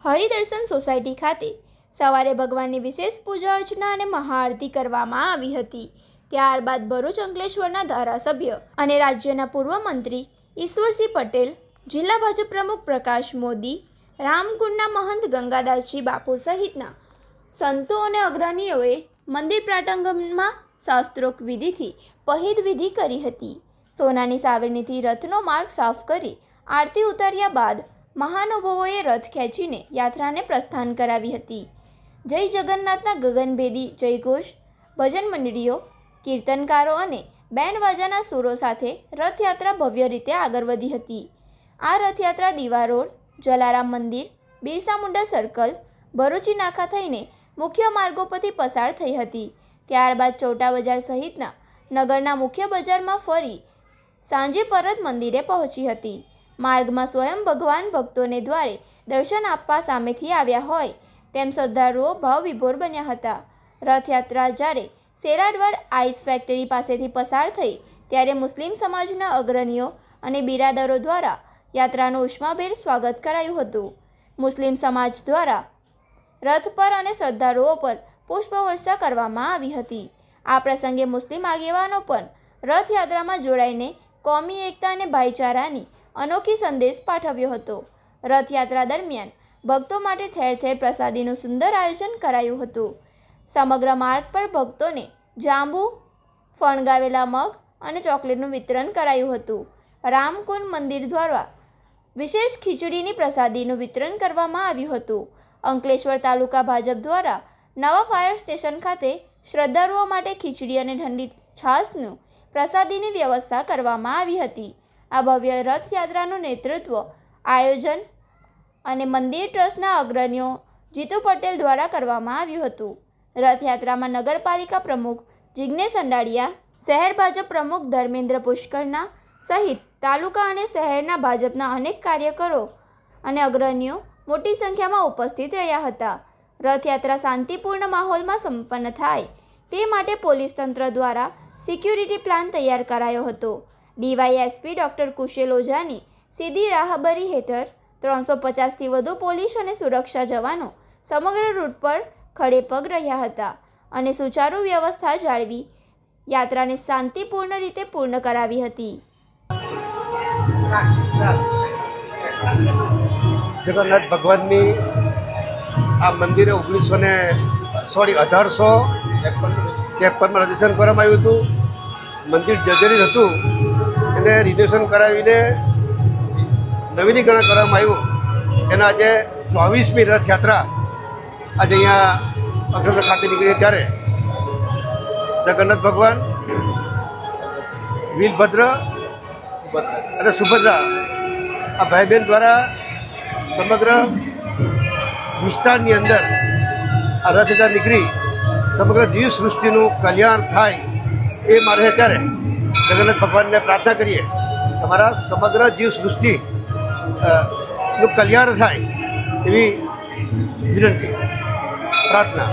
Haridarshan society ખાતે સવારે ભગવાનની વિશેષ પૂજા અર્ચના અને મહાઆરતી કરવામાં આવી હતી। ત્યારબાદ ભરૂચ અંકલેશ્વરના ધારાસભ્ય અને રાજ્યના પૂર્વ મંત્રી ઈશ્વરસિંહ પટેલ, જિલ્લા ભાજપ પ્રમુખ પ્રકાશ મોદી, રામકુંડના મહંત ગંગાદાસજી બાપુ સહિતના સંતો અને અગ્રણીઓએ મંદિર પ્રાંગણમાં શાસ્ત્રોક્ત વિધિથી પહિદ વિધિ કરી હતી। સોનાની સાવરણીથી રથનો માર્ગ સાફ કરી આરતી ઉતાર્યા બાદ મહાનુભાવોએ રથ ખેંચીને યાત્રાને પ્રસ્થાન કરાવી હતી। જય જગન્નાથના ગગનભેદી જયઘોષ, ભજન મંડળીઓ, કીર્તનકારો અને બેન્ડ વાજાના સૂરો સાથે રથયાત્રા ભવ્ય રીતે આગળ વધી હતી। આ રથયાત્રા દીવા રોડ, જલારામ મંદિર, બિરસા મુંડા સર્કલ, ભરૂચી નાકા થઈને મુખ્ય માર્ગો પરથી પસાર થઈ હતી। ત્યારબાદ ચોટા બજાર સહિતના નગરના મુખ્ય બજારમાં ફરી સાંજે પરત મંદિરે પહોંચી હતી। માર્ગમાં સ્વયં ભગવાન ભક્તોને દ્વારે દર્શન આપવા સામેથી આવ્યા હોય તેમ શ્રદ્ધાળુઓ ભાવવિભોર બન્યા હતા। રથયાત્રા જ્યારે શેરાડવાડ આઈસ ફેક્ટરી પાસેથી પસાર થઈ ત્યારે મુસ્લિમ સમાજના અગ્રણીઓ અને બિરાદરો દ્વારા યાત્રાનું ઉષ્માભેર સ્વાગત કરાયું હતું। મુસ્લિમ સમાજ દ્વારા રથ પર અને શ્રદ્ધાળુઓ પર પુષ્પવર્ષા કરવામાં આવી હતી। આ પ્રસંગે મુસ્લિમ આગેવાનો પણ રથયાત્રામાં જોડાઈને કોમી એકતા અને ભાઈચારાની અનોખી સંદેશ પાઠવ્યો હતો। રથયાત્રા દરમિયાન ભક્તો માટે ઠેર ઠેર પ્રસાદીનું સુંદર આયોજન કરાયું હતું। સમગ્ર માર્ગ પર ભક્તોને જાંબુ, ફણગાવેલા મગ અને ચોકલેટનું વિતરણ કરાયું હતું। રામકુંડ મંદિર દ્વારા વિશેષ ખીચડીની પ્રસાદીનું વિતરણ કરવામાં આવ્યું હતું। અંકલેશ્વર તાલુકા ભાજપ દ્વારા નવા ફાયર સ્ટેશન ખાતે શ્રદ્ધાળુઓ માટે ખીચડી અને ઠંડી છાશનું પ્રસાદીની વ્યવસ્થા કરવામાં આવી હતી। આ ભવ્ય રથયાત્રાનું નેતૃત્વ, આયોજન અને મંદિર ટ્રસ્ટના અગ્રણીઓ જીતુ પટેલ દ્વારા કરવામાં આવ્યું હતું। રથયાત્રામાં નગરપાલિકા પ્રમુખ જિજ્ઞેશ અંડાળિયા, શહેર ભાજપ પ્રમુખ ધર્મેન્દ્ર પુષ્કરના સહિત તાલુકા અને શહેરના ભાજપના અનેક કાર્યકરો અને અગ્રણીઓ મોટી સંખ્યામાં ઉપસ્થિત રહ્યા હતા। રથયાત્રા શાંતિપૂર્ણ માહોલમાં સંપન્ન થાય તે માટે પોલીસ તંત્ર દ્વારા સિક્યુરિટી પ્લાન તૈયાર કરાયો હતો। ડીવાયએસપી ડૉક્ટર કુશેલ ઓઝાની સીધી રાહબરી હેઠળ 350થી વધુ પોલીસ અને સુરક્ષા જવાનો સમગ્ર રૂટ પર ખડેપગ રહ્યા હતા અને સુચારુ વ્યવસ્થા જાળવી યાત્રાને શાંતિપૂર્ણ રીતે પૂર્ણ કરાવી હતી। જગન્નાથ ભગવાનની આ મંદિરે 1853માં રજીસ્ટ્રેશન કરવામાં આવ્યું હતું। મંદિર જર્જરિત હતું, એને રિનોવેશન કરાવીને નવીનીકરણ કરવામાં આવ્યું। એના આજે 24મી રથયાત્રા આજે અહીંયા અંકલેશ્વર ખાતે નીકળી ત્યારે જગન્નાથ ભગવાન, વીરભદ્ર અને સુભદ્રા આ ભાઈ બહેન દ્વારા સમગ્ર વિસ્તારની અંદર આ રથયાત્રા નીકળી સમગ્ર જીવ સૃષ્ટિનું કલ્યાણ થાય એ મારે ત્યારે જગન્નાથ ભગવાનને પ્રાર્થના કરીએ તમારા સમગ્ર જીવ સૃષ્ટિ નું કલ્યાણ થાય એવી વિનંતી, પ્રાર્થના।